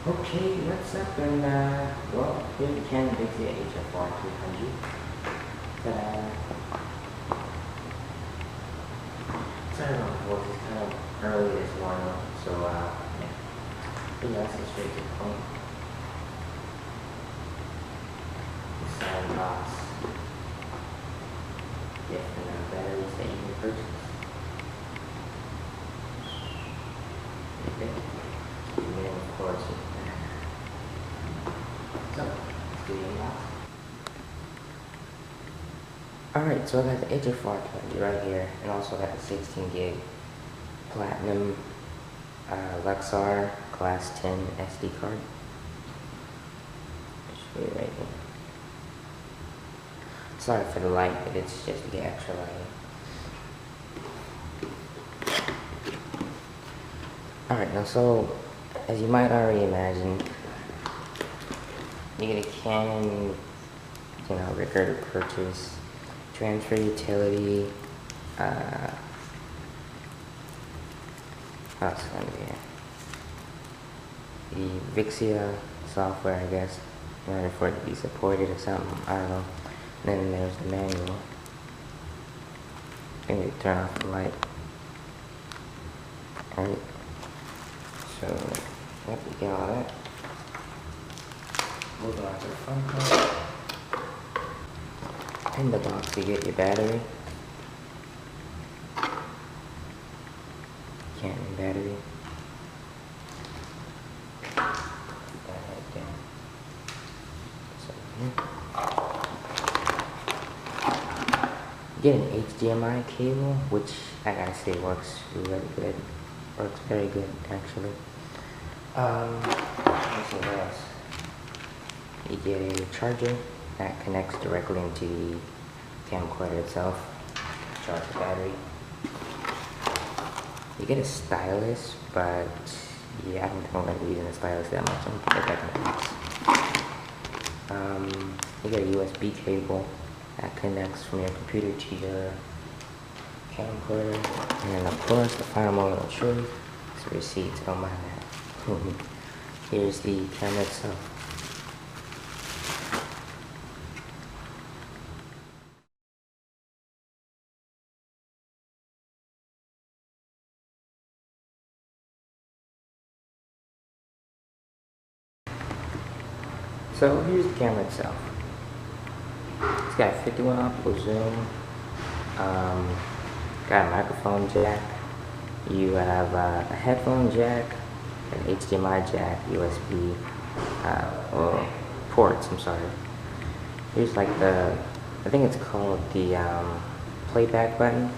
Okay, what's up? And well, here's the Canon Vixia HF R300. Ta-da! Sorry about the voice, it's kind of early this morning, so yeah. But yeah, let's get straight to the point. This Unbox different batteries that you can purchase. Okay. And then of course, so let's do the unbox. Alright, so I got the HF R300 right here, and also got the 16 gig Platinum Lexar Class 10 SD card. Show you right here. Sorry for the light, but it's just to get extra light. Alright, now so, as you might already imagine, you get a Canon, record to purchase, transfer utility, what else is going to be here? The Vixia software, I guess, in order for it to be supported or something, I don't know. Then there's the manual. I think we turn off the light. Alright. So, yep, you get all that. Moving on to the front part. In the box, you get your battery. Canon battery. Put that right there. So, get an HDMI cable, which I gotta say works really good. Works very good, actually. Let's see what else. You get a charger that connects directly into the camcorder itself. Charge the battery. You get a stylus, but yeah, I don't think I'm going to be using a stylus that much. I'm going to put that in the box. You get a USB cable that connects from your computer to your camcorder. And then of course, the final moment of truth is the receipt, so don't mind that. Here's the camera itself. So here's the camera itself. It's got a 51 optical zoom, got a microphone jack, you have a headphone jack, an HDMI jack, USB, ports, I'm sorry. Here's like I think it's called the playback button.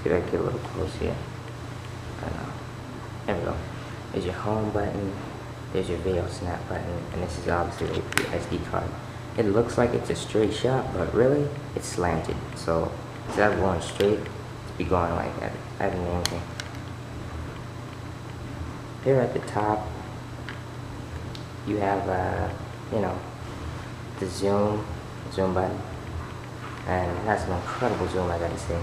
See if I can get a little close here. I don't know. There we go. There's your home button. There's your video snap button, and this is obviously the SD card. It looks like it's a straight shot, but really, it's slanted. So instead of going straight, it's be going like at an angle. Here at the top, you have the zoom button, and it has an incredible zoom, I gotta say.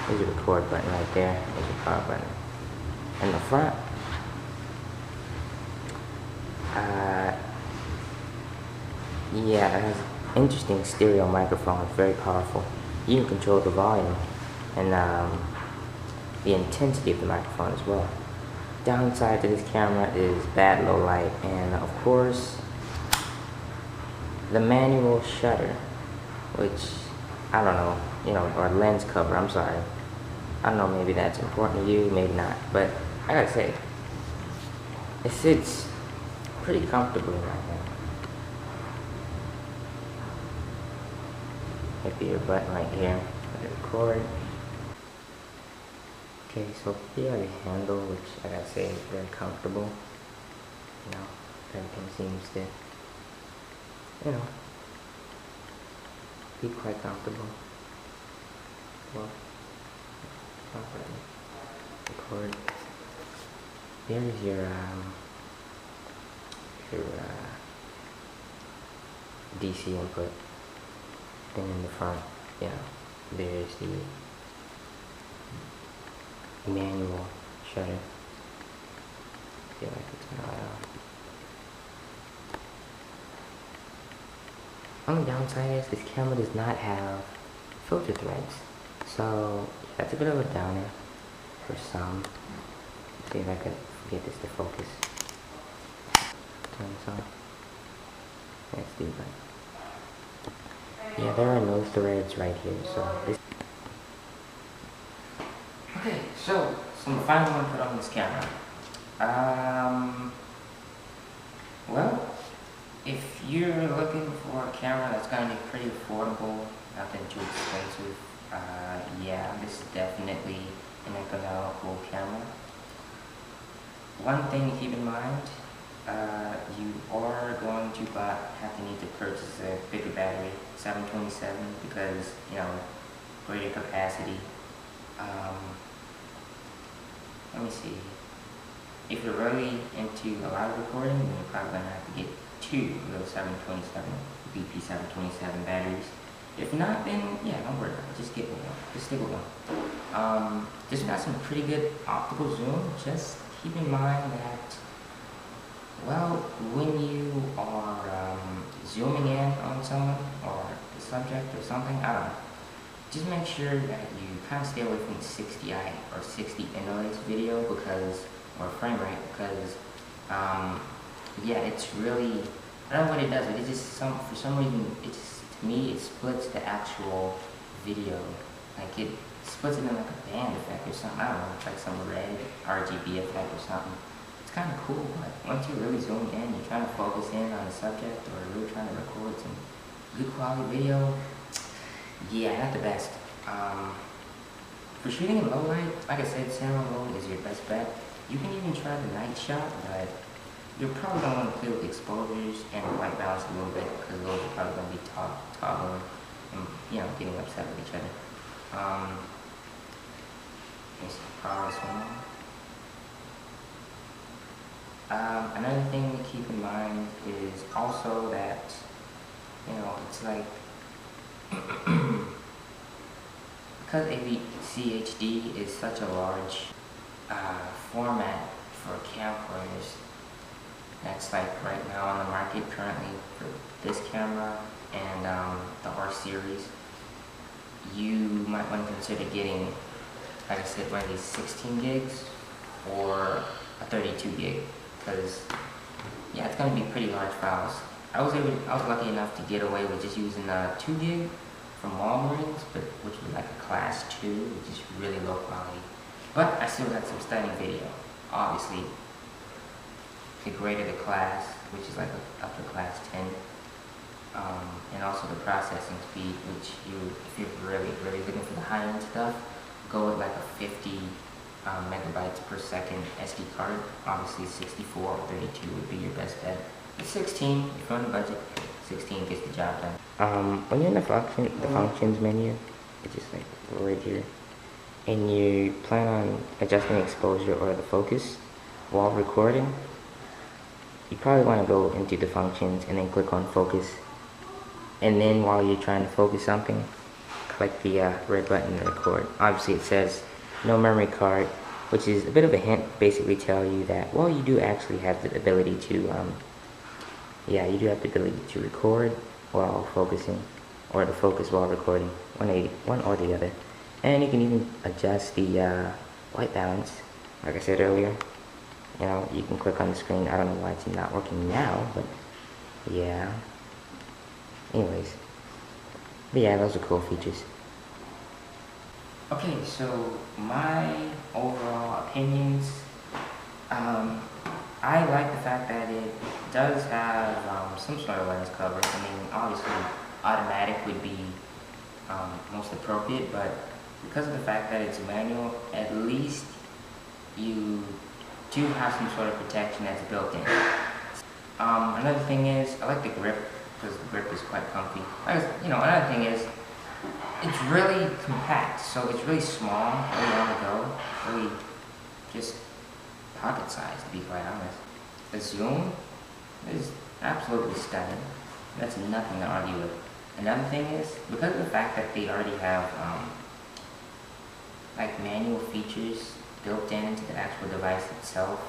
There's your record button right there. There's your power button. In the front, yeah, it has interesting stereo microphone. It's very powerful. You can control the volume and the intensity of the microphone as well. Downside to this camera is bad low light, and of course the manual shutter, which I don't know, or lens cover. I'm sorry. I don't know. Maybe that's important to you, maybe not. But I gotta say, it sits pretty comfortably right now. Hit your button right here. Let it record. Okay, so here are the handle, which I gotta say is very comfortable. Everything seems to, be quite comfortable. Well, record. Here's your DC input. Then in the front, there's the manual shutter. feel like it's not Only downside is this camera does not have filter threads. So that's a bit of a downer for some. See if I could get this to focus. Turn this on. Let's do that. Yeah, there are no threads right here, so this. Okay, so some final input on this camera. Well, if you're looking for a camera that's gonna be pretty affordable, nothing too expensive, yeah, this is definitely an economical camera. One thing to keep in mind, you are going to have to need to purchase a bigger battery, 727, because, you know, greater capacity. Let me see. If you're really into a lot of recording, then you're probably gonna have to get 2 of those 727 BP 727 batteries. If not, then yeah, don't worry about it. Just get one. Just stick with one. This got some pretty good optical zoom. Just keep in mind that, well, when you are zooming in on someone or the subject or something, I don't know. Just make sure that you kind of stay away from 60i or 60 NLX video because, or frame rate, because yeah, it's really, I don't know what it does, but it just for some reason, it just, to me, it splits the actual video. Like it splits it in like a band effect or something. I don't know, it's like some red RGB effect or something. It's kind of cool, but once you really zoom in, you're trying to focus in on the subject or really trying to record some good quality video. Yeah, not the best. For shooting in low light, like I said, cinema mode is your best bet. You can even try the night shot, but you're probably going to want to play with exposures and white balance a little bit because those are probably going to be toggling and, you know, getting upset with each other. Let's power this one on. Another thing to keep in mind is also that, you know, it's like because Vixia HD is such a large format for camcorders, that's like right now on the market currently for this camera and the R series, you might want to consider getting, like I said, one of these 16 gigs or a 32 gig, because yeah, it's going to be pretty large files. I was lucky enough to get away with just using a 2 gig from Walgreens, but which was like a class 2, which is really low quality. But I still got some stunning video. Obviously, the greater the class, which is like up to class 10, and also the processing speed, which if you're really looking for the high-end stuff, go with like a 50 megabytes per second SD card. Obviously, 64 or 32 would be your best bet. But 16, if you're on a budget, 16 gets the job done. When you're in the functions menu, it's just like right here, and you plan on adjusting the exposure or the focus while recording, you probably want to go into the functions and then click on focus, and then while you're trying to focus something, click the red button to record. Obviously it says no memory card, which is a bit of a hint, basically tell you that, well, you do actually have the ability to yeah, you do have the ability to record while focusing, or to focus while recording, one or the other. And you can even adjust the white balance, like I said earlier. You know, you can click on the screen. I don't know why it's not working now, but yeah. Anyways, but yeah, those are cool features. Okay, so my overall opinions, I like the fact that it does have some sort of lens cover. I mean, obviously, automatic would be most appropriate, but because of the fact that it's manual, at least you do have some sort of protection that's built in. Another thing is, I like the grip, because the grip is quite comfy. You know, another thing is, it's really compact, so it's really small, really on the go, really just pocket size, to be quite honest. The zoom is absolutely stunning. That's nothing to argue with. Another thing is, because of the fact that they already have like manual features built into the actual device itself,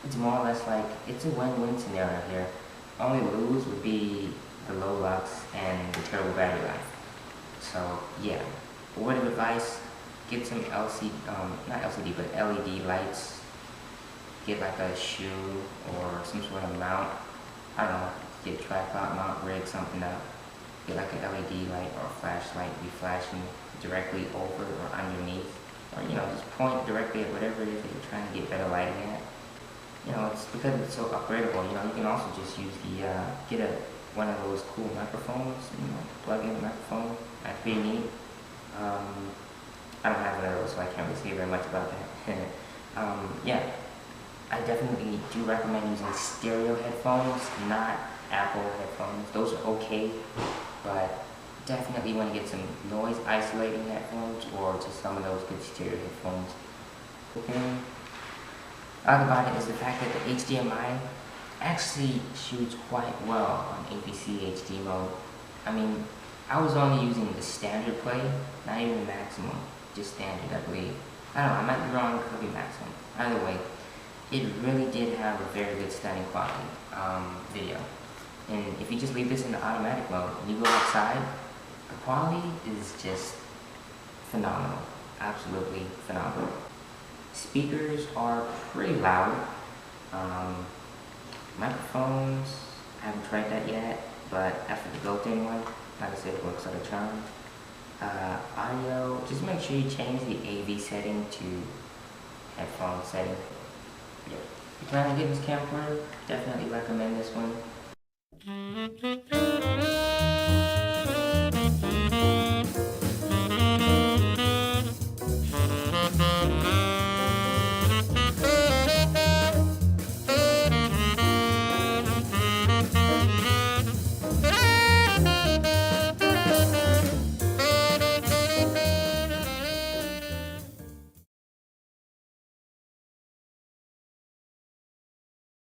it's more or less like, it's a win-win scenario here. Only lose would be the low lux and the terrible battery life. So yeah, a word of advice, get some not LCD, but LED lights. Get like a shoe or some sort of mount. I don't know, get a tripod mount, rig something up. Get like an LED light or a flashlight, be flashing directly over or underneath. Or, you know, just point directly at whatever it is that you're trying to get better lighting at. You know, it's because it's so upgradable. You know, you can also just use the, one of those cool microphones, you know, plug-in microphone. That's pretty neat. I don't have one of those, so I can't really say very much about that. Yeah, I definitely do recommend using stereo headphones, not Apple headphones. Those are okay, but definitely want to get some noise isolating headphones or just some of those good stereo headphones. Okay. Other about it is the fact that the HDMI actually shoots quite well on APC HD mode. I mean, I was only using the standard play, not even maximum, just standard, I believe. I don't know, I might be wrong, it could be maximum. Either way, it really did have a very good stunning quality video. And if you just leave this in the automatic mode and you go outside, the quality is just phenomenal, absolutely phenomenal. Speakers are pretty loud. Microphones, I haven't tried that yet, but after the built-in one, like I said, it works like a charm. Audio, just make sure you change the AV setting to headphone setting. Yeah. If you plan on getting this camcorder, definitely recommend this one.